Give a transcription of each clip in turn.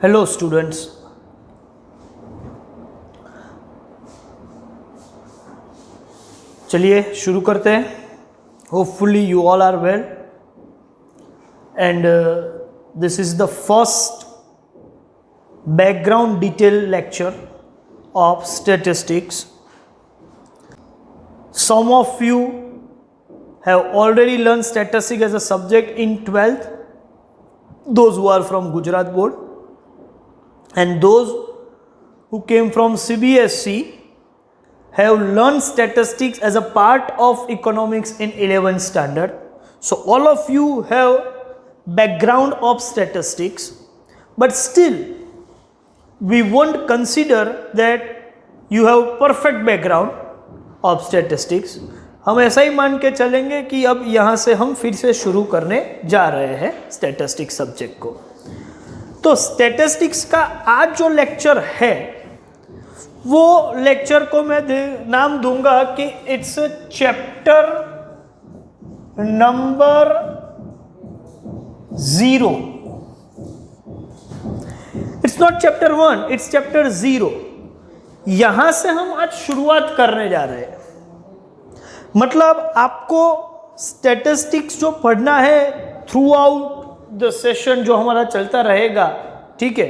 Hello students, चलिए शुरू करते हैं। Hopefully you all are well and this is the first background detail lecture of statistics. Some of you have already learned statistics as a subject in 12th, those who are from Gujarat board, and those who came from CBSE have learned statistics as a part of economics in 11th standard. So all of you have background of statistics, but still we won't consider that you have perfect background of statistics. हम ऐसा ही मान के चलेंगे कि अब यहाँ से हम फिर से शुरू करने जा रहे हैं स्टैटिस्टिक्स सब्जेक्ट को. तो स्टैटिस्टिक्स का आज जो लेक्चर है वो लेक्चर को मैं नाम दूंगा कि it's chapter number 0. It's not chapter 1, it's chapter 0. यहां से हम आज शुरुआत करने जा रहे हैं. मतलब आपको स्टैटिस्टिक्स जो पढ़ना है थ्रू आउट द सेशन जो हमारा चलता रहेगा, ठीक है,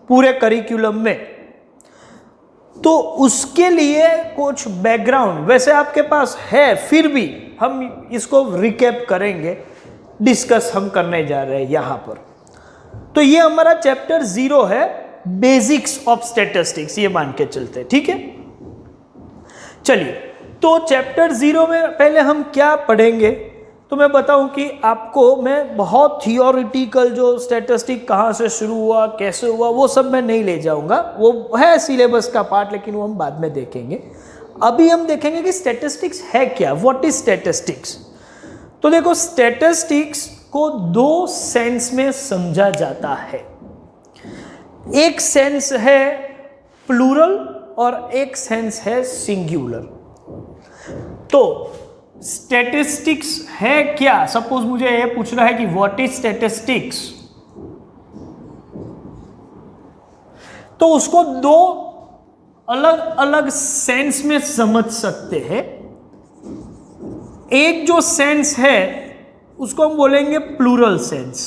पूरे करिकुलम में, तो उसके लिए कुछ बैकग्राउंड वैसे आपके पास है, फिर भी हम इसको रिकैप करेंगे, डिस्कस हम करने जा रहे हैं यहां पर. तो ये हमारा चैप्टर 0 है, बेसिक्स ऑफ स्टैटिस्टिक्स, ये मान के चलते हैं, ठीक है. चलिए, तो चैप्टर 0 में पहले हम क्या पढ़ेंगे, तो मैं बताऊं कि आपको मैं बहुत थियोरिटिकल जो स्टैटिस्टिक कहाँ से शुरू हुआ, कैसे हुआ, वो सब मैं नहीं ले जाऊंगा, वो है सिलेबस का पार्ट, लेकिन वो हम बाद में देखेंगे. अभी हम देखेंगे कि स्टैटिस्टिक्स है क्या, व्हाट इज स्टैटिस्टिक्स. तो देखो, स्टैटिस्टिक्स को 2 सेंस में समझा जाता है. एक सेंस है प्लूरल और एक सेंस है सिंगुलर. तो स्टैटिस्टिक्स है क्या, सपोज मुझे ये पूछना है कि व्हाट इज स्टैटिस्टिक्स, तो उसको 2 अलग अलग सेंस में समझ सकते हैं. एक जो सेंस है उसको हम बोलेंगे प्लूरल सेंस,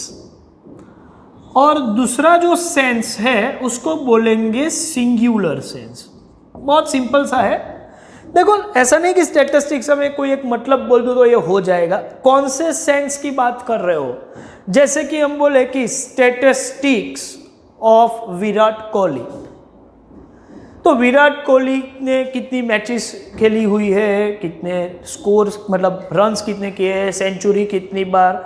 और दूसरा जो सेंस है उसको बोलेंगे सिंगुलर सेंस. बहुत सिंपल सा है. देखो, ऐसा नहीं कि स्टैटिस्टिक्स में कोई एक मतलब बोल दो तो ये हो जाएगा. कौन से सेंस की बात कर रहे हो, जैसे कि हम बोले कि स्टैटिस्टिक्स ऑफ विराट कोहली, तो विराट कोहली ने कितनी मैचेस खेली हुई है, कितने स्कोर मतलब रन्स कितने किए हैं, सेंचुरी कितनी बार,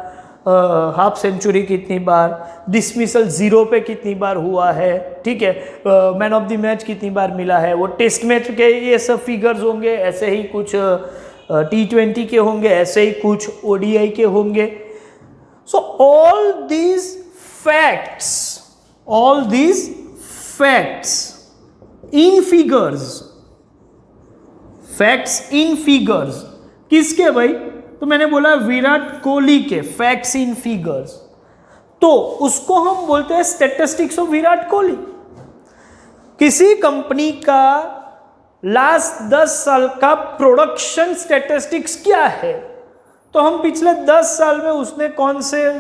हाफ सेंचुरी कितनी बार, डिसमिसल 0 पे कितनी बार हुआ है, ठीक है, मैन ऑफ द मैच कितनी बार मिला है, वो टेस्ट मैच के ये सब फिगर्स होंगे, ऐसे ही कुछ T20 के होंगे, ऐसे ही कुछ ODI के होंगे. So all these facts in figures किसके भाई, तो मैंने बोला विराट कोहली के फैक्ट्स इन फिगर्स, तो उसको हम बोलते हैं स्टैटिस्टिक्स ऑफ विराट कोहली. किसी कंपनी का लास्ट 10 साल का प्रोडक्शन स्टैटिस्टिक्स क्या है, तो हम पिछले 10 साल में उसने कौन से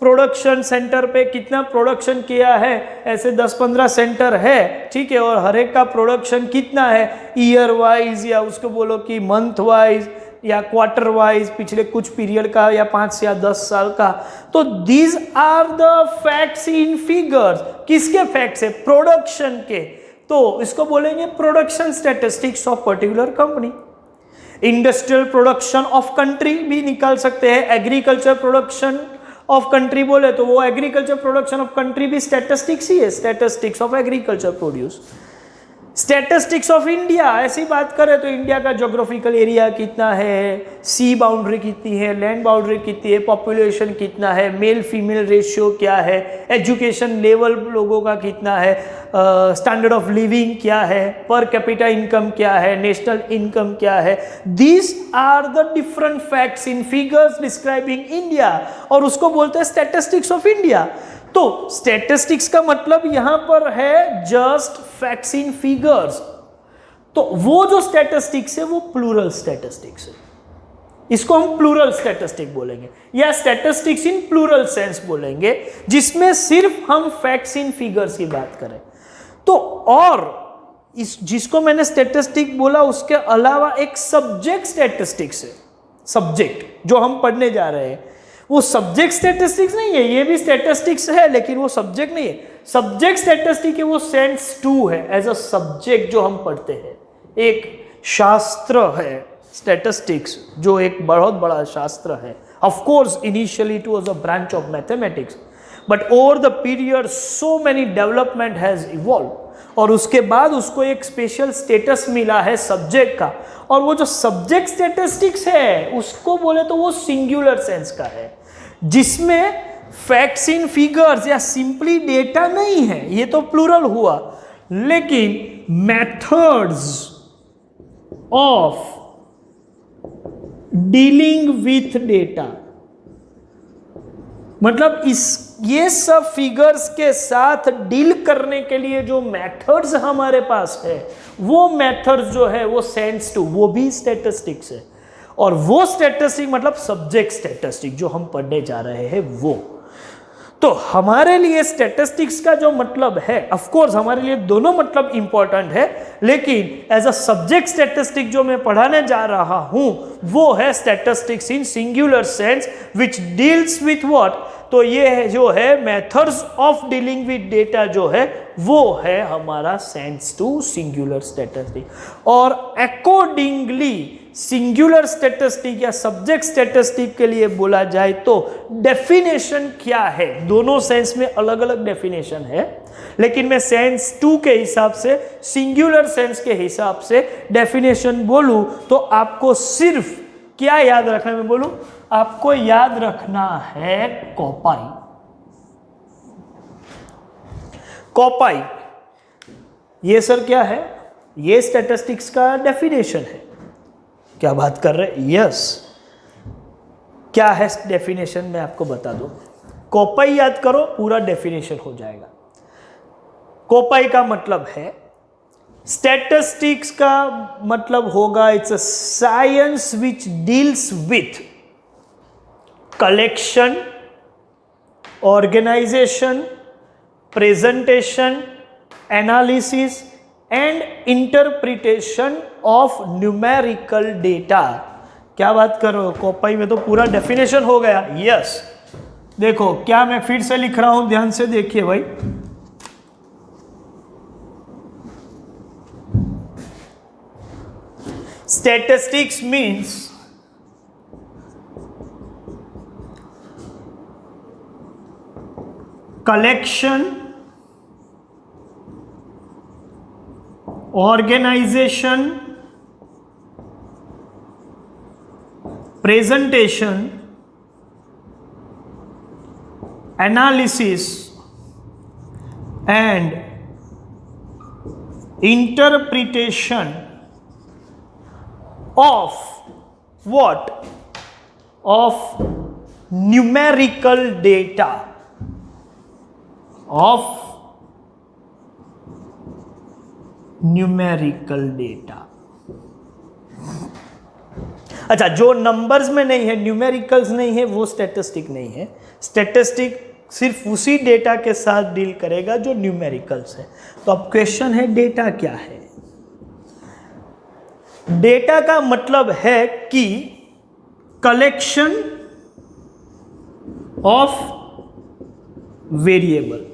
प्रोडक्शन सेंटर पे कितना प्रोडक्शन किया है, ऐसे 10-15 सेंटर है, ठीक है, और हर एक का प्रोडक्शन कितना है, ईयर वाइज या उसको बोलो कि मंथ वाइज या क्वार्टर वाइज, पिछले कुछ पीरियड का या 5 या 10 साल का. तो these are the facts in figures. किसके फैक्ट्स है, प्रोडक्शन के, तो इसको बोलेंगे production statistics of particular company. Industrial production of country भी निकाल सकते हैं. एग्रीकल्चर प्रोडक्शन ऑफ कंट्री बोले तो वो एग्रीकल्चर प्रोडक्शन ऑफ कंट्री भी स्टैटिस्टिक्स ही है, statistics of agriculture produce. Statistics of India, ऐसी बात करें तो इंडिया का ज्योग्राफिकल एरिया कितना है, सी बाउंड्री कितनी है, लैंड बाउंड्री कितनी है, पॉपुलेशन कितना है, मेल फीमेल रेशियो क्या है, एजुकेशन लेवल लोगों का कितना है, स्टैंडर्ड ऑफ लिविंग क्या है, पर कैपिटा इनकम क्या है, नेशनल इनकम क्या है. These are the different facts in figures describing India, और उसको बोलते हैं स्टैटिस्टिक्स ऑफ इंडिया. तो स्टैटिस्टिक्स का मतलब यहां पर है जस्ट फैक्ट्स इन फिगर्स। तो वो जो स्टैटिस्टिक्स है वो प्लूरल स्टैटिस्टिक्स है, इसको हम प्लूरल स्टैटिस्टिक बोलेंगे या स्टैटिस्टिक्स इन प्लूरल सेंस बोलेंगे, जिसमें सिर्फ हम फैक्ट्स इन फिगर्स की बात करें। तो और इस जिसको मैंने स्टैटिस्टिक बोला उसके अलावा एक सब्जेक्ट स्टैटिस्टिक्स है। सब्जेक्ट जो हम पढ़ने जा रहे हैं वो सब्जेक्ट स्टैटिस्टिक्स नहीं है, ये भी स्टैटिस्टिक्स है लेकिन वो सब्जेक्ट नहीं है। सब्जेक्ट स्टैटिस्टिक है वो सेंस टू है, एज अ सब्जेक्ट जो हम पढ़ते हैं। एक शास्त्र है स्टैटिस्टिक्स जो एक बहुत बड़ा शास्त्र है। Of course initially it was a branch of mathematics, but over the period so many development has evolve, और उसके बाद उसको एक स्पेशल स्टेटस मिला है सब्जेक्ट का। और वो जो सब्जेक्ट स्टैटिस्टिक्स है उसको बोले तो वो सिंगुलर सेंस का है, जिसमें फैक्ट्स इन फिगर्स या सिंपली डेटा नहीं है, ये तो प्लूरल हुआ, लेकिन methods of dealing with data, मतलब ये सब फिगर्स के साथ डील करने के लिए जो मेथड्स हमारे पास है वो मेथड्स जो है वो सेंस टू, वो भी स्टैटिस्टिक्स है। और वो स्टैटिस्टिक मतलब सब्जेक्ट स्टैटिस्टिक जो हम पढ़ने जा रहे हैं वो। तो हमारे लिए स्टैटिस्टिक्स का जो मतलब है, ऑफ कोर्स हमारे लिए दोनों मतलब इंपॉर्टेंट है, लेकिन एज अ सब्जेक्ट स्टैटिस्टिक जो मैं पढ़ाने जा रहा हूं वो है statistics in singular sense which deals with what. तो ये जो है methods of dealing with data जो है वो है हमारा सेंस टू सिंगुलर स्टैटिस्टिक। और अकॉर्डिंगली सिंगुलर स्टैटिस्टिक या सब्जेक्ट स्टैटिस्टिक के लिए बोला जाए तो डेफिनेशन क्या है, दोनों सेंस में अलग अलग डेफिनेशन है, लेकिन मैं सेंस टू के हिसाब से, सिंगुलर सेंस के हिसाब से डेफिनेशन बोलूं तो आपको सिर्फ क्या याद रखना, मैं बोलूं आपको याद रखना है कॉपाई। कॉपाई ये सर क्या है, ये स्टैटिस्टिक्स का डेफिनेशन है। क्या बात कर रहे हैं? यस, क्या है डेफिनेशन मैं आपको बता दूं। कॉपाई याद करो पूरा डेफिनेशन हो जाएगा। कॉपाई का मतलब है, स्टैटिस्टिक्स का मतलब होगा it's a science which deals with collection, organisation, presentation, analysis and interpretation of numerical data. क्या बात कर रहे हो, कॉपाई में तो पूरा डेफिनेशन हो गया। यस, देखो क्या मैं फिर से लिख रहा हूं, ध्यान से देखिए भाई। Statistics means collection, organization, presentation, analysis and interpretation of what? Of numerical data. Of numerical data. अच्छा, जो नंबर्स में नहीं है, न्यूमेरिकल्स नहीं है, वो स्टैटिस्टिक नहीं है। स्टैटिस्टिक सिर्फ उसी डेटा के साथ डील करेगा जो न्यूमेरिकल्स है। तो अब क्वेश्चन है डेटा क्या है। डेटा का मतलब है कि कलेक्शन ऑफ वेरिएबल्स।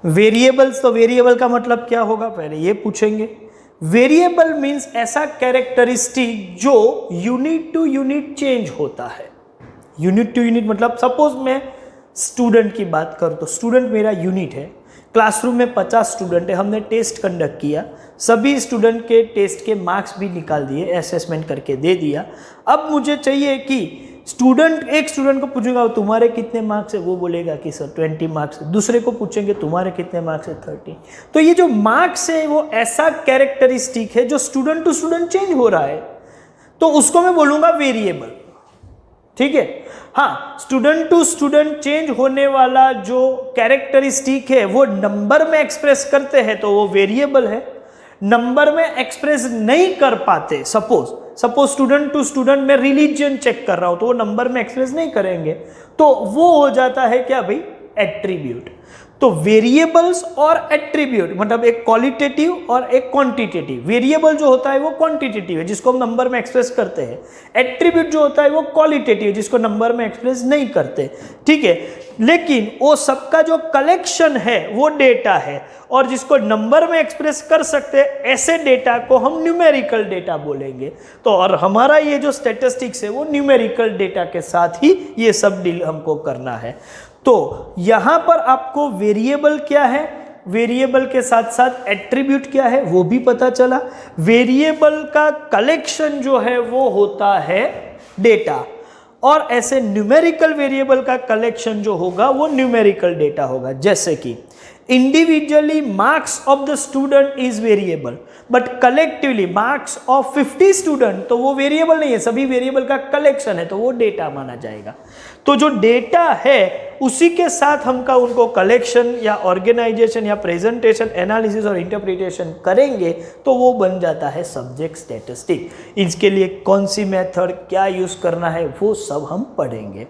वेरिएबल्स, तो वेरिएबल का मतलब क्या होगा पहले ये पूछेंगे। वेरिएबल मीन्स ऐसा कैरेक्टरिस्टिक जो यूनिट टू यूनिट चेंज होता है। यूनिट टू यूनिट मतलब सपोज मैं स्टूडेंट की बात करूं तो स्टूडेंट मेरा यूनिट है। क्लासरूम में 50 स्टूडेंट है, हमने टेस्ट कंडक्ट किया, सभी स्टूडेंट के टेस्ट के मार्क्स भी निकाल दिए, असेसमेंट करके दे दिया। अब मुझे चाहिए कि एक स्टूडेंट को पूछूंगा तुम्हारे कितने मार्क्स है, वो बोलेगा कि सर 20 मार्क्स है। दूसरे को पूछेंगे तुम्हारे कितने मार्क्स है, 30। तो ये जो मार्क्स है वो ऐसा कैरेक्टरिस्टिक है जो स्टूडेंट टू स्टूडेंट चेंज हो रहा है, तो उसको मैं बोलूंगा वेरिएबल। ठीक है। हाँ, स्टूडेंट टू स्टूडेंट चेंज होने वाला जो कैरेक्टरिस्टिक है वो नंबर में एक्सप्रेस करते हैं तो वो वेरिएबल है। नंबर में एक्सप्रेस नहीं कर पाते, सपोज स्टूडेंट टू स्टूडेंट में रिलीजन चेक कर रहा हूं तो वो नंबर में एक्सप्रेस नहीं करेंगे, तो वो हो जाता है क्या भाई, एट्रीब्यूट। तो वेरिएबल्स और एट्रीब्यूट मतलब एक क्वालिटेटिव और एक क्वांटिटेटिव। वेरिएबल जो होता है वो क्वांटिटेटिव है जिसको हम नंबर में एक्सप्रेस करते हैं, एट्रीब्यूट जो होता है वो क्वालिटेटिव है जिसको नंबर में एक्सप्रेस नहीं करते, ठीक है। लेकिन वो सबका जो कलेक्शन है वो डेटा है, और जिसको नंबर में एक्सप्रेस कर सकते हैं ऐसे डेटा को हम न्यूमेरिकल डेटा बोलेंगे। तो और हमारा ये जो स्टैटिस्टिक्स है वो न्यूमेरिकल डेटा के साथ ही ये सब डील हमको करना है। तो यहां पर आपको वेरिएबल क्या है, वेरिएबल के साथ साथ एट्रीब्यूट क्या है वो भी पता चला। वेरिएबल का कलेक्शन जो है वो होता है डेटा, और ऐसे न्यूमेरिकल वेरिएबल का कलेक्शन जो होगा वो न्यूमेरिकल डेटा होगा। जैसे कि individually marks of the student is variable, but collectively marks of 50 student, तो वो वेरिएबल नहीं है, सभी वेरिएबल का कलेक्शन है तो वो डेटा माना जाएगा। तो जो डेटा है उसी के साथ हमका उनको कलेक्शन या ऑर्गेनाइजेशन या प्रेजेंटेशन, एनालिसिस और इंटरप्रिटेशन करेंगे तो वो बन जाता है सब्जेक्ट स्टैटिस्टिक। इसके लिए कौन सी मेथड क्या यूज करना है वो सब हम पढ़ेंगे।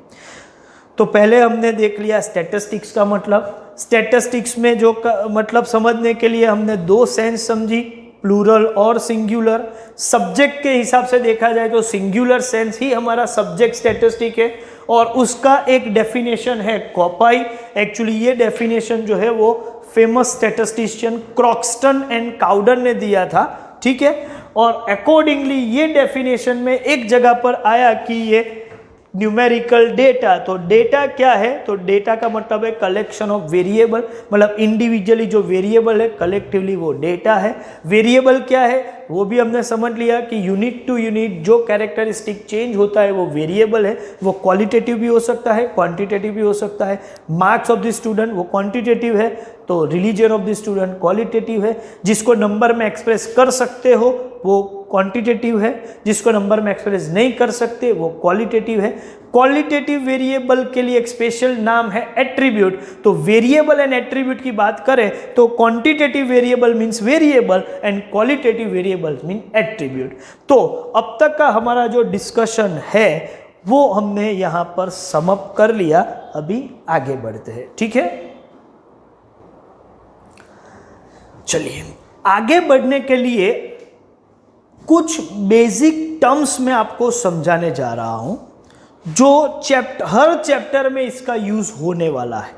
तो पहले हमने देख लिया स्टैटिस्टिक्स का मतलब। स्टैटिस्टिक्स में जो मतलब समझने के लिए हमने दो सेंस समझी, प्लूरल और सिंगुलर। सब्जेक्ट के हिसाब से देखा जाए तो सिंगुलर सेंस ही हमारा सब्जेक्ट स्टैटिस्टिक है, और उसका एक डेफिनेशन है कॉपाई। एक्चुअली ये डेफिनेशन जो है वो फेमस स्टैटिस्टिशियन क्रॉक्सटन एंड काउडन ने दिया था, ठीक है। और अकॉर्डिंगली ये डेफिनेशन में एक जगह पर आया कि ये न्यूमेरिकल डेटा, तो डेटा क्या है, तो डेटा का मतलब है कलेक्शन ऑफ वेरिएबल, मतलब इंडिविजुअली जो वेरिएबल है कलेक्टिवली वो डेटा है। वेरिएबल क्या है वो भी हमने समझ लिया कि यूनिट टू यूनिट जो कैरेक्टरिस्टिक चेंज होता है वो वेरिएबल है। वो क्वालिटेटिव भी हो सकता है, क्वांटिटेटिव भी हो सकता है। मार्क्स ऑफ द स्टूडेंट वो क्वांटिटेटिव है, तो religion of the student qualitative है। जिसको नंबर में एक्सप्रेस कर सकते हो वो क्वांटिटेटिव है, जिसको नंबर में एक्सप्रेस नहीं कर सकते वो क्वालिटेटिव है। क्वालिटेटिव वेरिएबल के लिए एक स्पेशल नाम है एट्रीब्यूट। तो वेरिएबल एंड एट्रीब्यूट की बात करें तो quantitative variable means variable and qualitative variable mean attribute. तो अब तक का हमारा जो डिस्कशन है वो हमने यहां पर सम अप कर लिया। अभी आगे बढ़ते हैं, ठीक है। चलिए आगे बढ़ने के लिए कुछ बेसिक टर्म्स में आपको समझाने जा रहा हूं जो हर चैप्टर में इसका यूज होने वाला है।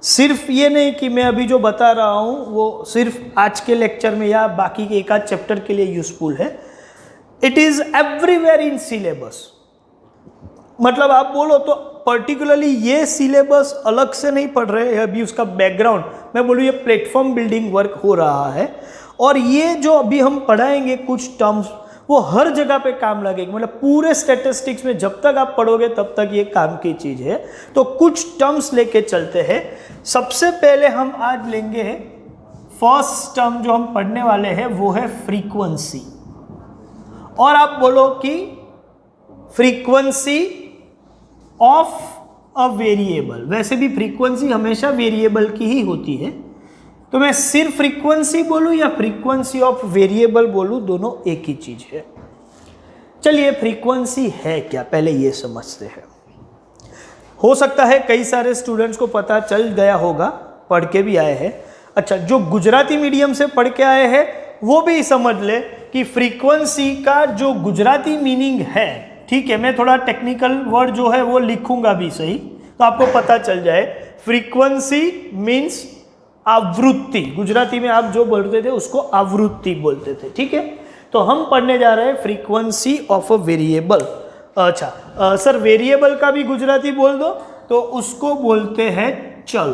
सिर्फ ये नहीं कि मैं अभी जो बता रहा हूं वो सिर्फ आज के लेक्चर में या बाकी के एक आध चैप्टर के लिए यूजफुल है। It is everywhere in syllabus. मतलब आप बोलो तो पर्टिकुलरली ये सिलेबस अलग से नहीं पढ़ रहे हैं, अभी उसका बैकग्राउंड मैं बोलूँ ये प्लेटफॉर्म बिल्डिंग वर्क हो रहा है, और ये जो अभी हम पढ़ाएंगे कुछ टर्म्स वो हर जगह पे काम लगेगी। मतलब पूरे स्टैटिस्टिक्स में जब तक आप पढ़ोगे तब तक ये काम की चीज है। तो कुछ टर्म्स लेके चलते हैं। सबसे पहले हम आज लेंगे फर्स्ट टर्म जो हम पढ़ने वाले हैं वो है फ्रीक्वेंसी। और आप बोलो कि फ्रीक्वेंसी ऑफ अ वेरिएबल। वैसे भी फ्रीक्वेंसी हमेशा वेरिएबल की ही होती है, तो मैं सिर्फ फ्रीक्वेंसी बोलूं या फ्रीक्वेंसी ऑफ वेरिएबल बोलूं, दोनों एक ही चीज है। चलिए फ्रीक्वेंसी है क्या पहले ये समझते हैं। हो सकता है कई सारे स्टूडेंट्स को पता चल गया होगा, पढ़ के भी आए हैं। अच्छा, जो गुजराती मीडियम से पढ़ के आए हैं वो भी समझ ले कि फ्रीक्वेंसी का जो गुजराती मीनिंग है, ठीक है, मैं थोड़ा टेक्निकल वर्ड जो है वो लिखूंगा भी सही तो आपको पता चल जाए। फ्रीक्वेंसी मीन्स आवृत्ति। गुजराती में आप जो बोलते थे उसको आवृत्ति बोलते थे, ठीक है। तो हम पढ़ने जा रहे हैं फ्रीक्वेंसी ऑफ अ वेरिएबल। अच्छा सर वेरिएबल का भी गुजराती बोल दो, तो उसको बोलते हैं चल।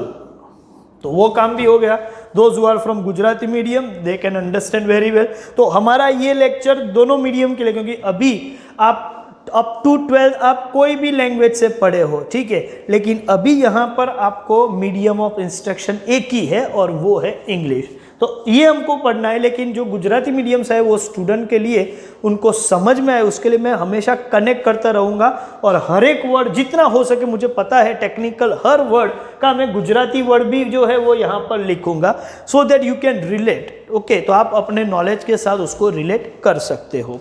तो वो काम भी हो गया। Those who are from Gujarati medium they can understand very well. तो हमारा ये लेक्चर दोनों मीडियम के लिए, क्योंकि अभी आप अप टू 12 आप कोई भी लैंग्वेज से पढ़े हो, ठीक है, लेकिन अभी यहाँ पर आपको मीडियम ऑफ इंस्ट्रक्शन एक ही है और वो है इंग्लिश। तो ये हमको पढ़ना है, लेकिन जो गुजराती मीडियम से है वो स्टूडेंट के लिए उनको समझ में आए उसके लिए मैं हमेशा कनेक्ट करता रहूँगा और हर एक वर्ड जितना हो सके, मुझे पता है टेक्निकल हर वर्ड का मैं गुजराती वर्ड भी जो है वो यहाँ पर लिखूँगा so that you can relate. Okay, तो आप अपने नॉलेज के साथ उसको रिलेट कर सकते हो।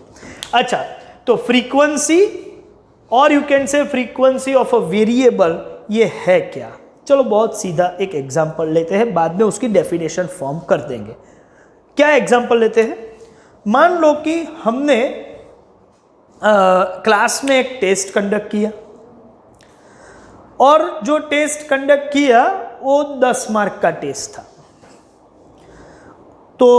अच्छा, तो फ्रीक्वेंसी और you can say frequency of a variable ये है क्या? चलो बहुत सीधा एक एग्जांपल लेते हैं, बाद में उसकी डेफिनेशन फॉर्म कर देंगे। क्या एग्जांपल लेते हैं? मान लो कि हमने क्लास में एक टेस्ट कंडक्ट किया और जो टेस्ट कंडक्ट किया वो 10 मार्क का टेस्ट था। तो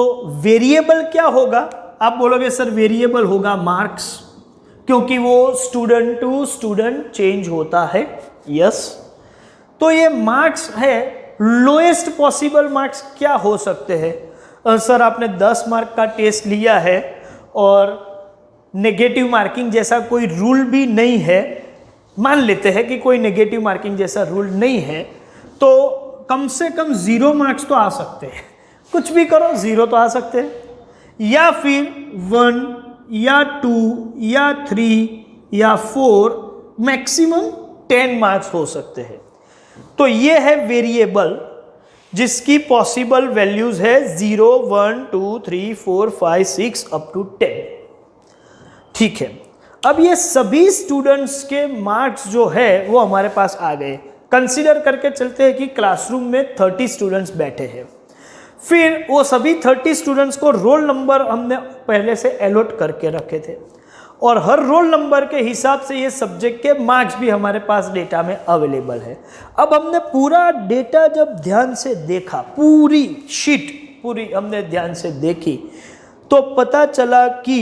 वेरिएबल क्या होगा? आप बोलोगे सर वेरिएबल होगा मार्क्स, क्योंकि वो स्टूडेंट टू स्टूडेंट चेंज होता है। यस, तो ये मार्क्स है, लोएस्ट पॉसिबल मार्क्स क्या हो सकते हैं? सर आपने 10 मार्क का टेस्ट लिया है और नेगेटिव मार्किंग जैसा कोई रूल भी नहीं है, मान लेते हैं कि कोई नेगेटिव मार्किंग जैसा रूल नहीं है, तो कम से कम 0 मार्क्स तो आ सकते हैं। कुछ भी करो 0 तो आ सकते हैं, या फिर 1 या 2 या 3 या 4, मैक्सिमम 10 मार्क्स हो सकते हैं। तो ये है वेरिएबल जिसकी पॉसिबल वैल्यूज है 0, 1, 2, 3, 4, 5, 6 अप टू 10। ठीक है, अब ये सभी स्टूडेंट्स के मार्क्स जो है वो हमारे पास आ गए। कंसीडर करके चलते हैं कि क्लासरूम में 30 स्टूडेंट्स बैठे हैं, फिर वो सभी 30 स्टूडेंट्स को रोल नंबर हमने पहले से अलॉट करके रखे थे और हर रोल नंबर के हिसाब से ये सब्जेक्ट के मार्क्स भी हमारे पास डेटा में अवेलेबल है। अब हमने पूरा डेटा जब ध्यान से देखा, पूरी शीट पूरी हमने ध्यान से देखी, तो पता चला कि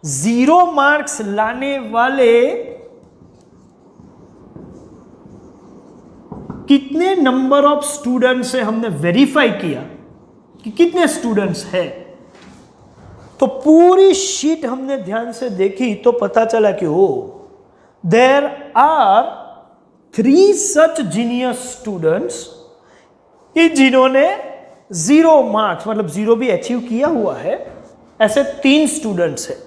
0 मार्क्स लाने वाले कितने नंबर ऑफ स्टूडेंट्स से हमने वेरीफाई किया कि कितने स्टूडेंट्स हैं। तो पूरी शीट हमने ध्यान से देखी तो पता चला कि हो there are 3 such genius students कि जिन्होंने 0 मार्क्स मतलब 0 भी अचीव किया हुआ है, ऐसे 3 स्टूडेंट्स हैं।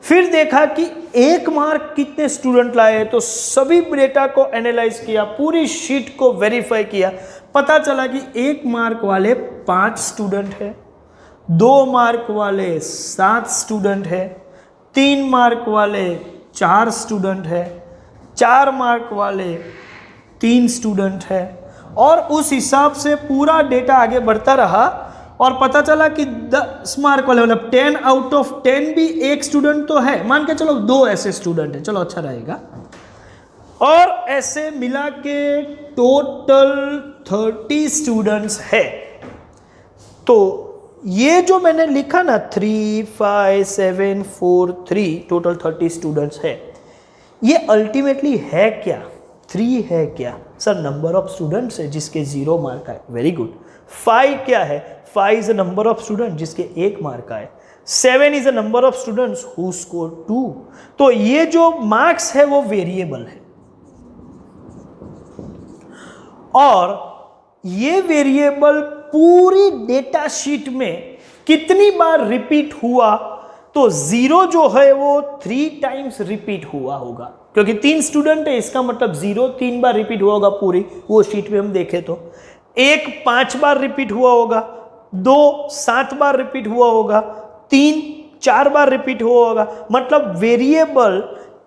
फिर देखा कि 1 मार्क कितने स्टूडेंट लाए, तो सभी डेटा को एनालाइज किया, पूरी शीट को वेरीफाई किया, पता चला कि 1 मार्क वाले 5 स्टूडेंट हैं, 2 मार्क वाले 7 स्टूडेंट है, 3 मार्क वाले 4 स्टूडेंट है, 4 मार्क वाले 3 स्टूडेंट है, और उस हिसाब से पूरा डेटा आगे बढ़ता रहा और पता चला कि 10 मार्क वाले मतलब 10 आउट ऑफ 10 भी 1 स्टूडेंट तो है, मान के चलो 2 ऐसे स्टूडेंट है, चलो अच्छा रहेगा, और ऐसे मिला के टोटल 30 स्टूडेंट्स है। तो ये जो मैंने लिखा ना 3, 5, 7, 4, 3 टोटल 30 स्टूडेंट्स है, ये अल्टीमेटली है क्या? 3 है क्या? सर नंबर ऑफ स्टूडेंट्स है जिसके 0 मार्क आए, वेरी गुड। 5 क्या है? 5 is a number of student जिसके 1 मार्क आए। 7 is a number of students who score 2। तो ये जो मार्क्स है वो वेरिएबल है, और ये वेरिएबल पूरी डेटा शीट में कितनी बार रिपीट हुआ, तो 0 जो है वो 3 टाइम्स रिपीट हुआ होगा, क्योंकि 3 स्टूडेंट है, इसका मतलब 0 3 बार रिपीट हुआ होगा पूरी वो शीट में हम देखें तो। 1 5 बार रिपीट हुआ होगा, 2 7 बार रिपीट हुआ होगा, 3 4 बार रिपीट हुआ होगा। मतलब वेरिएबल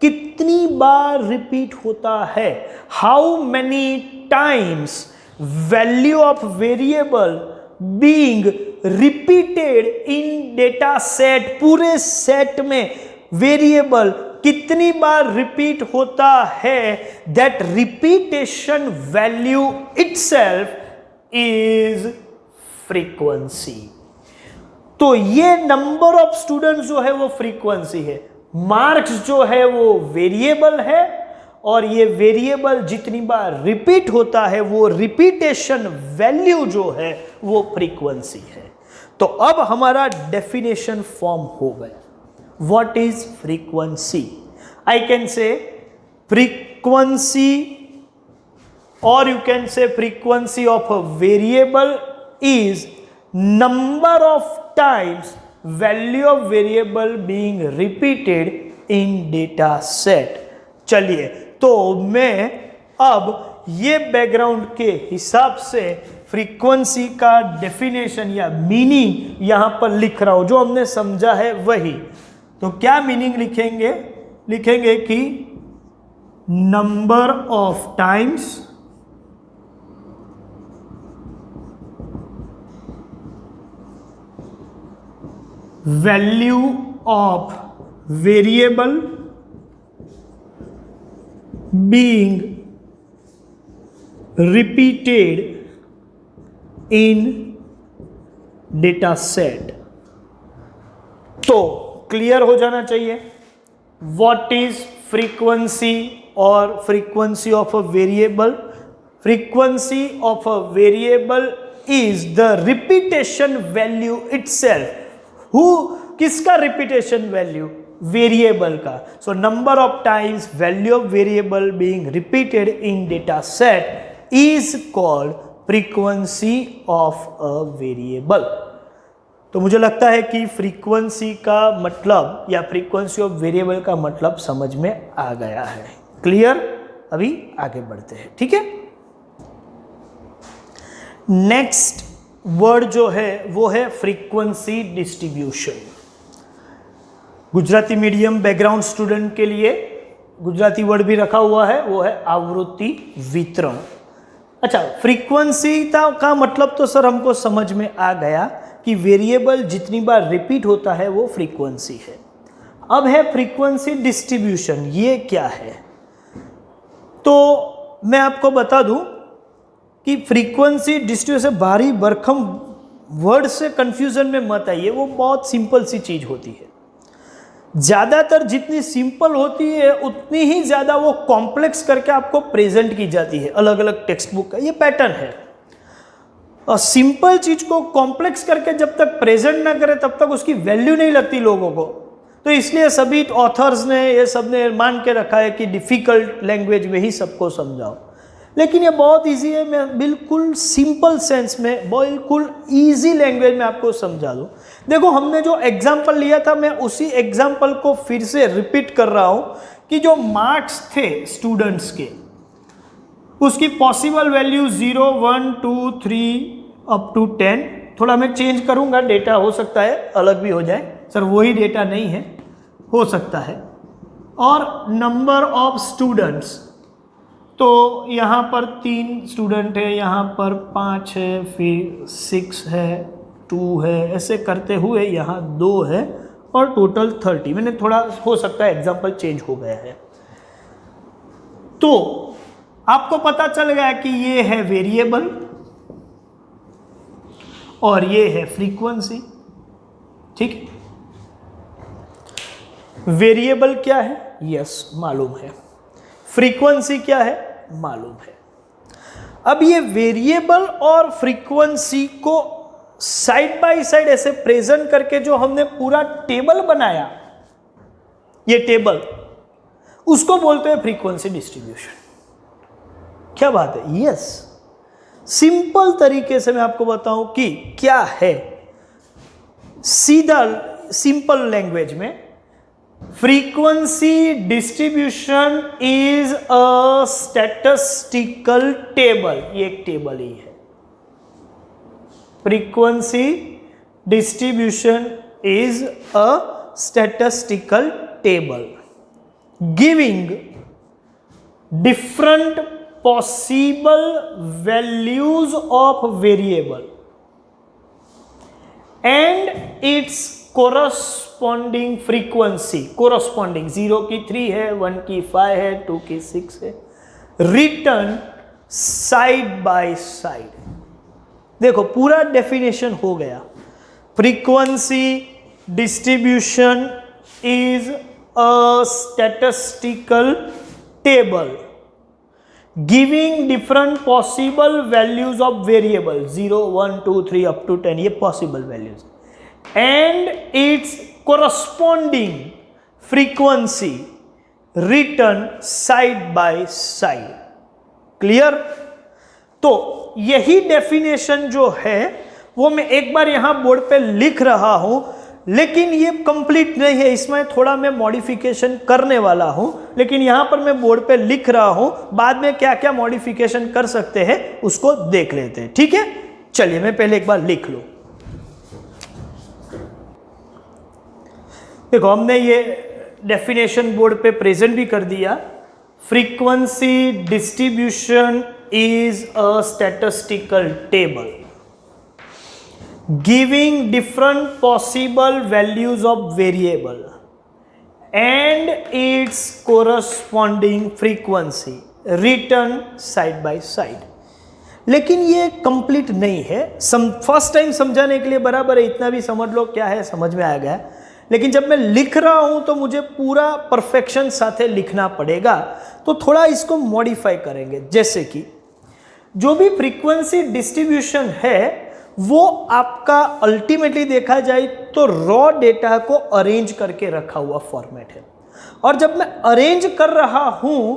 कितनी बार रिपीट होता है, how many times value of variable being repeated in data set, पूरे सेट में वेरिएबल कितनी बार रिपीट होता है, that repetition value itself is frequency. तो ये नंबर ऑफ स्टूडेंट्स जो है वो फ्रीक्वेंसी है, मार्क्स जो है वो वेरिएबल है, और ये वेरिएबल जितनी बार रिपीट होता है वो रिपीटेशन वैल्यू जो है वो फ्रीक्वेंसी है। तो अब हमारा डेफिनेशन फॉर्म हो गया, what is frequency? I can say frequency, और you can say frequency of a variable is number of times value of variable being repeated in data set। चलिए, तो मैं अब ये बैकग्राउंड के हिसाब से फ्रीक्वेंसी का डेफिनेशन या मीनिंग यहां पर लिख रहा हूं, जो हमने समझा है वही। तो क्या मीनिंग लिखेंगे? लिखेंगे कि number of times value of variable being repeated in data set। तो क्लियर हो जाना चाहिए व्हाट इज फ्रीक्वेंसी और frequency of a variable. Frequency of a variable is the repetition value itself. किसका रिपीटेशन वैल्यू? वेरिएबल का। So number of times value of variable being repeated in data set is called frequency of a variable. तो मुझे लगता है कि frequency का मतलब या फ्रीक्वेंसी ऑफ वेरिएबल का मतलब समझ में आ गया है। क्लियर? अभी आगे बढ़ते हैं, ठीक है। नेक्स्ट वर्ड जो है वो है frequency distribution. Gujarati medium background student के लिए गुजराती वर्ड भी रखा हुआ है, वो है आवृत्ति वितरण। अच्छा, फ्रीक्वेंसी का मतलब तो सर हमको समझ में आ गया कि वेरिएबल जितनी बार रिपीट होता है वो फ्रीक्वेंसी है। अब है फ्रीक्वेंसी डिस्ट्रीब्यूशन। ये क्या है? तो मैं आपको बता दूं कि फ्रीक्वेंसी डिस्ट्रीब्यूशन भारी भरकम वर्ड से कंफ्यूजन में मत आइए, वो बहुत सिंपल सी चीज होती है। ज़्यादातर जितनी सिंपल होती है उतनी ही ज़्यादा वो कॉम्प्लेक्स करके आपको प्रेजेंट की जाती है अलग अलग टेक्स्ट बुक का। ये पैटर्न है। और सिंपल चीज़ को कॉम्प्लेक्स करके जब तक प्रेजेंट ना करे तब तक उसकी वैल्यू नहीं लगती लोगों को। तो इसलिए सभी ऑथर्स ने ये सब ने मान के रखा है कि डिफ़िकल्ट लैंग्वेज में ही सबको समझाओ, लेकिन ये बहुत इजी है। मैं बिल्कुल सिंपल सेंस में बिल्कुल इजी लैंग्वेज में आपको समझा दूँ। देखो, हमने जो एग्जाम्पल लिया था मैं उसी एग्जाम्पल को फिर से रिपीट कर रहा हूँ कि जो मार्क्स थे स्टूडेंट्स के उसकी पॉसिबल वैल्यू 0, 1, 2, 3 अप टू 10। थोड़ा मैं चेंज करूँगा, डेटा हो सकता है अलग भी हो जाए, सर वही डेटा नहीं है, हो सकता है। और नंबर ऑफ स्टूडेंट्स, तो यहाँ पर 3 स्टूडेंट है, यहाँ पर 5 है, फिर 6 है, 2 है, ऐसे करते हुए यहाँ 2 है और टोटल 30। मैंने थोड़ा हो सकता है एग्जाम्पल चेंज हो गया है। तो आपको पता चल गया कि ये है वेरिएबल और ये है फ्रीक्वेंसी, ठीक। वेरिएबल क्या है? यस, मालूम है। फ्रीक्वेंसी क्या है? मालूम है। अब ये वेरिएबल और फ्रीक्वेंसी को साइड बाय साइड ऐसे प्रेजेंट करके जो हमने पूरा टेबल बनाया, ये टेबल, उसको बोलते हैं फ्रीक्वेंसी डिस्ट्रीब्यूशन। क्या बात है? यस, सिंपल तरीके से मैं आपको बताऊं कि क्या है। सीधा सिंपल लैंग्वेज में frequency distribution is a statistical table. ये एक टेबल ही है। Frequency distribution is a statistical table giving different possible values of variable and its corresponding frequency। corresponding 0 की 3 है, 1 की 5 है, 2 की 6 है, written side by side। देखो, पूरा डेफिनेशन हो गया। Frequency distribution is a statistical table giving different possible values of variable 0, 1, 2, 3 up to 10, ये possible values, and its corresponding frequency written side by side। Clear? तो यही डेफिनेशन जो है वो मैं एक बार यहाँ बोर्ड पे लिख रहा हूँ, लेकिन ये कंप्लीट नहीं है, इसमें थोड़ा मैं मॉडिफिकेशन करने वाला हूँ, लेकिन यहाँ पर मैं बोर्ड पे लिख रहा हूँ, बाद में क्या क्या मॉडिफिकेशन कर सकते हैं उसको देख लेते हैं। ठीक है, चलिए मैं पहले एक बार लिख लूँ। देखो हमने ये डेफिनेशन बोर्ड पे प्रेजेंट भी कर दिया। Frequency distribution is a statistical table giving different possible values of variable and its corresponding frequency written side by side। लेकिन ये कंप्लीट नहीं है, फर्स्ट टाइम समझाने के लिए बराबर है, इतना भी समझ लो क्या है, समझ में आ गया। लेकिन जब मैं लिख रहा हूं तो मुझे पूरा परफेक्शन साथे लिखना पड़ेगा, तो थोड़ा इसको मॉडिफाई करेंगे। जैसे कि जो भी फ्रीक्वेंसी डिस्ट्रीब्यूशन है वो आपका अल्टीमेटली देखा जाए तो रॉ डेटा को अरेंज करके रखा हुआ फॉर्मेट है, और जब मैं अरेंज कर रहा हूं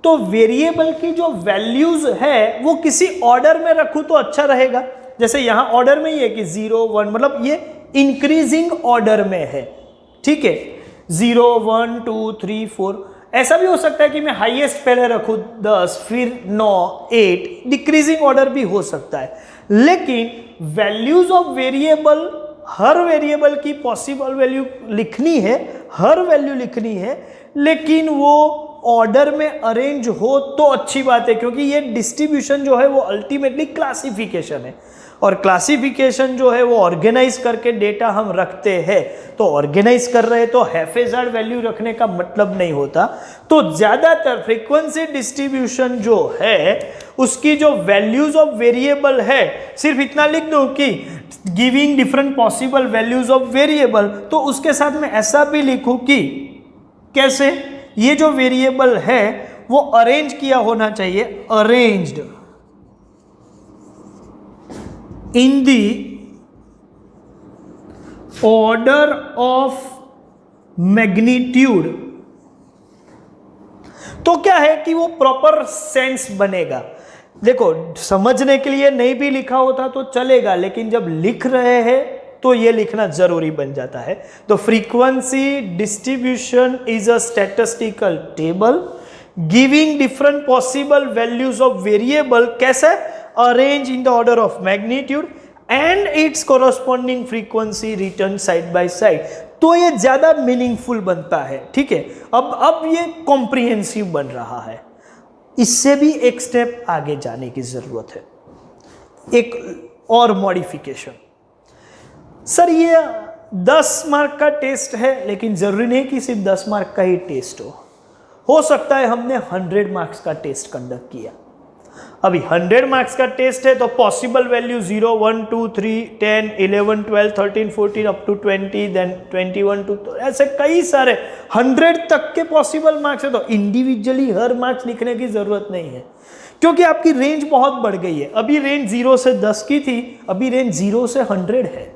तो वेरिएबल की जो वैल्यूज है वो किसी ऑर्डर में रखूं तो अच्छा रहेगा। जैसे यहां ऑर्डर में ही है कि 0 1, मतलब ये इंक्रीजिंग ऑर्डर में है। ठीक है, 0 1 2 3 4। ऐसा भी हो सकता है कि मैं हाईएस्ट पहले रखूं 10, फिर 9 8, डिक्रीजिंग ऑर्डर भी हो सकता है। लेकिन values of variable, her variable की पॉसिबल वैल्यू लिखनी है, हर वैल्यू लिखनी है, लेकिन वो ऑर्डर में अरेंज हो तो अच्छी बात है, क्योंकि ये डिस्ट्रीब्यूशन जो है वो अल्टीमेटली क्लासिफिकेशन है, और क्लासिफिकेशन जो है वो ऑर्गेनाइज करके डेटा हम रखते हैं। तो ऑर्गेनाइज कर रहे हैं तो हैफेजार्ड वैल्यू रखने का मतलब नहीं होता। तो ज्यादातर फ्रीक्वेंसी डिस्ट्रीब्यूशन जो है उसकी जो वैल्यूज ऑफ वेरिएबल है, सिर्फ इतना लिख दूं कि giving different possible values of variable, तो उसके साथ में ऐसा भी लिखूं कि कैसे ये जो वेरिएबल है वो अरेंज किया होना चाहिए, arranged in the order of magnitude। तो क्या है कि वो प्रॉपर सेंस बनेगा। देखो समझने के लिए नहीं भी लिखा होता तो चलेगा, लेकिन जब लिख रहे हैं तो ये लिखना जरूरी बन जाता है। तो frequency distribution is a statistical table giving different possible values of variable, कैसे, arrange in the order of magnitude and its corresponding frequency written side by side. तो ये ज्यादा मीनिंगफुल बनता है। ठीक है, अब ये कॉम्प्रिहेंसिव बन रहा है। इससे भी एक स्टेप आगे जाने की जरूरत है, एक और मॉडिफिकेशन। सर ये 10 मार्क का टेस्ट है, लेकिन जरूरी नहीं कि सिर्फ 10 मार्क का ही टेस्ट हो सकता है हमने 100 मार्क्स का टेस्ट कंडक्ट किया। अभी 100 मार्क्स का टेस्ट है तो possible value 0 1 2 3 10 11 12 13 14 up to 20, then 21 2, तो ऐसे कई सारे 100 तक के पॉसिबल मार्क्स है। तो इंडिविजुअली हर मार्क्स लिखने की जरूरत नहीं है, क्योंकि आपकी रेंज बहुत बढ़ गई है। अभी रेंज 0 से 10 की थी, अभी रेंज 0 से 100 है।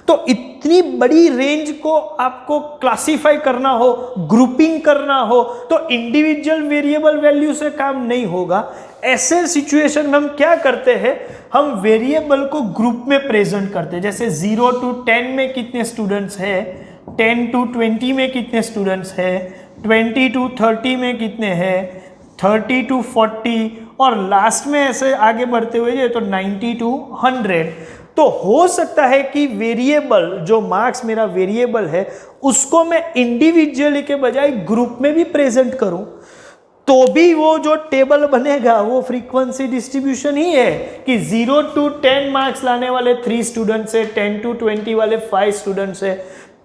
तो इतनी बड़ी रेंज को आपको क्लासिफाई करना हो, ग्रुपिंग करना हो, तो इंडिविजुअल वेरिएबल वैल्यू से काम नहीं होगा। ऐसे सिचुएशन में हम क्या करते हैं, हम वेरिएबल को ग्रुप में प्रेजेंट करते हैं। जैसे 0 to 10 में कितने स्टूडेंट्स हैं, 10 to 20 में कितने स्टूडेंट्स हैं, 20 to 30 में कितने हैं, 30 to 40, और लास्ट में ऐसे आगे बढ़ते हुए तो 90 to 100। तो हो सकता है कि वेरिएबल, जो मार्क्स मेरा वेरिएबल है, उसको मैं इंडिविजुअली के बजाय ग्रुप में भी प्रेजेंट करूं, तो भी वो जो टेबल बनेगा वो फ्रीक्वेंसी डिस्ट्रीब्यूशन ही है कि 0 to 10 मार्क्स लाने वाले 3 स्टूडेंट्स है, 10 to 20 वाले 5 स्टूडेंट्स है।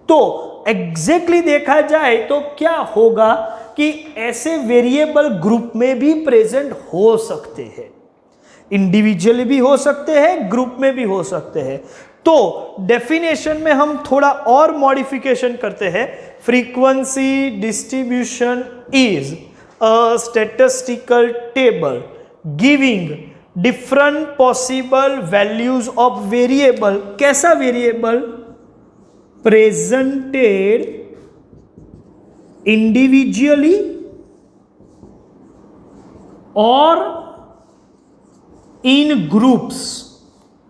तो एग्जैक्टली देखा जाए तो क्या होगा कि ऐसे वेरिएबल ग्रुप में भी प्रेजेंट हो सकते हैं, इंडिविजुअली भी हो सकते हैं, ग्रुप में भी हो सकते हैं। तो डेफिनेशन में हम थोड़ा और मॉडिफिकेशन करते हैं। Frequency distribution is a statistical table giving different possible values of variable. कैसा वेरिएबल, प्रेजेंटेड इंडिविजुअली और in groups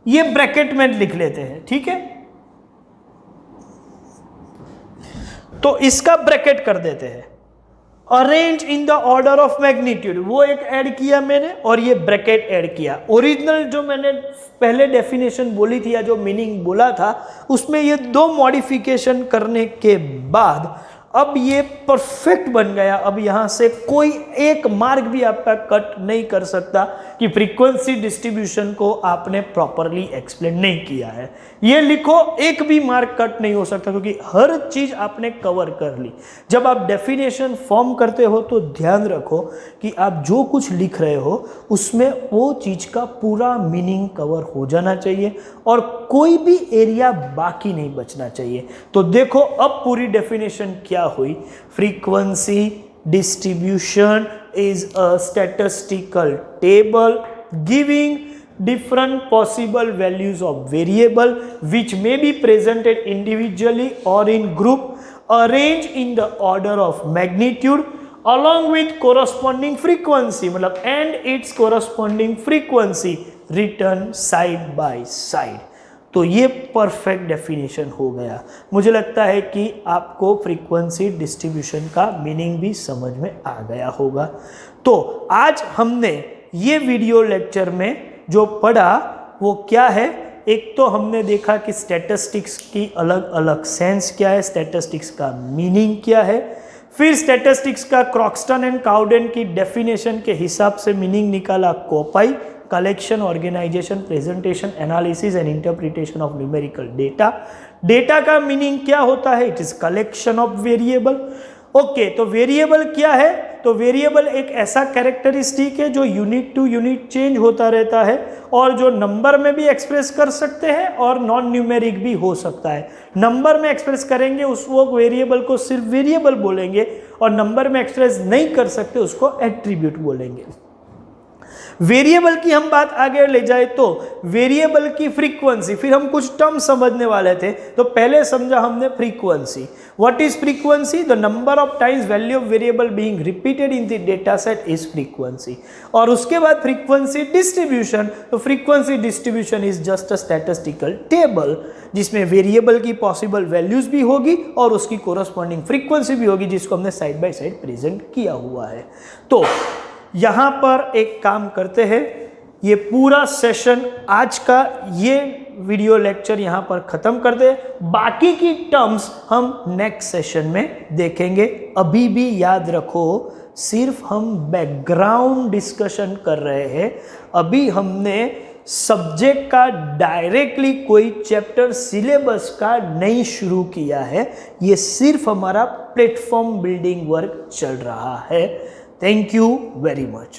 ये ब्रैकेट में लिख लेते हैं, ठीक है। तो इसका ब्रैकेट कर देते हैं, arrange in the order of magnitude, वो एक ऐड किया मैंने और ये ब्रैकेट ऐड किया। ओरिजिनल जो मैंने पहले डेफिनेशन बोली थी या जो मीनिंग बोला था उसमें ये दो मॉडिफिकेशन करने के बाद अब ये परफेक्ट बन गया। अब यहां से कोई एक मार्क भी आपका कट नहीं कर सकता कि फ्रीक्वेंसी डिस्ट्रीब्यूशन को आपने प्रॉपरली एक्सप्लेन नहीं किया है। ये लिखो, एक भी मार्क कट नहीं हो सकता क्योंकि हर चीज आपने कवर कर ली। जब आप डेफिनेशन फॉर्म करते हो तो ध्यान रखो कि आप जो कुछ लिख रहे हो उसमें वो चीज का पूरा मीनिंग कवर हो जाना चाहिए और कोई भी एरिया बाकी नहीं बचना चाहिए। तो देखो अब पूरी डेफिनेशन क्या हुई। Frequency distribution is a statistical table giving different possible values of variable which may be presented individually or in group, arranged in the order of magnitude along with corresponding frequency, मतलब and its corresponding frequency written side by side। तो ये perfect definition हो गया। मुझे लगता है कि आपको फ्रीक्वेंसी डिस्ट्रीब्यूशन का मीनिंग भी समझ में आ गया होगा। तो आज हमने ये वीडियो लेक्चर में जो पढ़ा वो क्या है, एक तो हमने देखा कि स्टैटिस्टिक्स की अलग अलग सेंस क्या है, स्टैटिस्टिक्स का मीनिंग क्या है, फिर स्टैटिस्टिक्स का क्रॉक्सटन एंड काउडेन की डेफिनेशन के हिसाब से मीनिंग निकाला कोपाई, collection, organisation, presentation, analysis and interpretation of numerical data. Data का मीनिंग क्या होता है, it is collection of variable. Okay, तो वेरिएबल क्या है, तो वेरिएबल एक ऐसा कैरेक्टरिस्टिक है जो यूनिट टू यूनिट चेंज होता रहता है और जो नंबर में भी एक्सप्रेस कर सकते हैं और नॉन न्यूमेरिक भी हो सकता है। नंबर में एक्सप्रेस करेंगे उस वो वेरिएबल को सिर्फ वेरिएबल बोलेंगे और नंबर में एक्सप्रेस नहीं कर सकते उसको एट्रीब्यूट बोलेंगे। वेरिएबल की हम बात आगे ले जाए तो वेरिएबल की फ्रीक्वेंसी, फिर हम कुछ टर्म समझने वाले थे। तो पहले समझा हमने frequency. What is frequency, the number of times value of variable being repeated in the data set is frequency. और उसके बाद फ्रीक्वेंसी डिस्ट्रीब्यूशन, तो frequency distribution is just a statistical table जिसमें वेरिएबल की पॉसिबल वैल्यूज भी होगी और उसकी कोरस्पॉन्डिंग फ्रीक्वेंसी भी होगी जिसको हमने साइड बाय साइड प्रेजेंट किया हुआ है। तो यहाँ पर एक काम करते हैं, ये पूरा सेशन आज का ये वीडियो लेक्चर यहाँ पर ख़त्म कर दे। बाकी की टर्म्स हम नेक्स्ट सेशन में देखेंगे। अभी भी याद रखो सिर्फ हम बैकग्राउंड डिस्कशन कर रहे हैं। अभी हमने सब्जेक्ट का डायरेक्टली कोई चैप्टर सिलेबस का नहीं शुरू किया है, ये सिर्फ हमारा प्लेटफॉर्म बिल्डिंग वर्क चल रहा है। Thank you very much.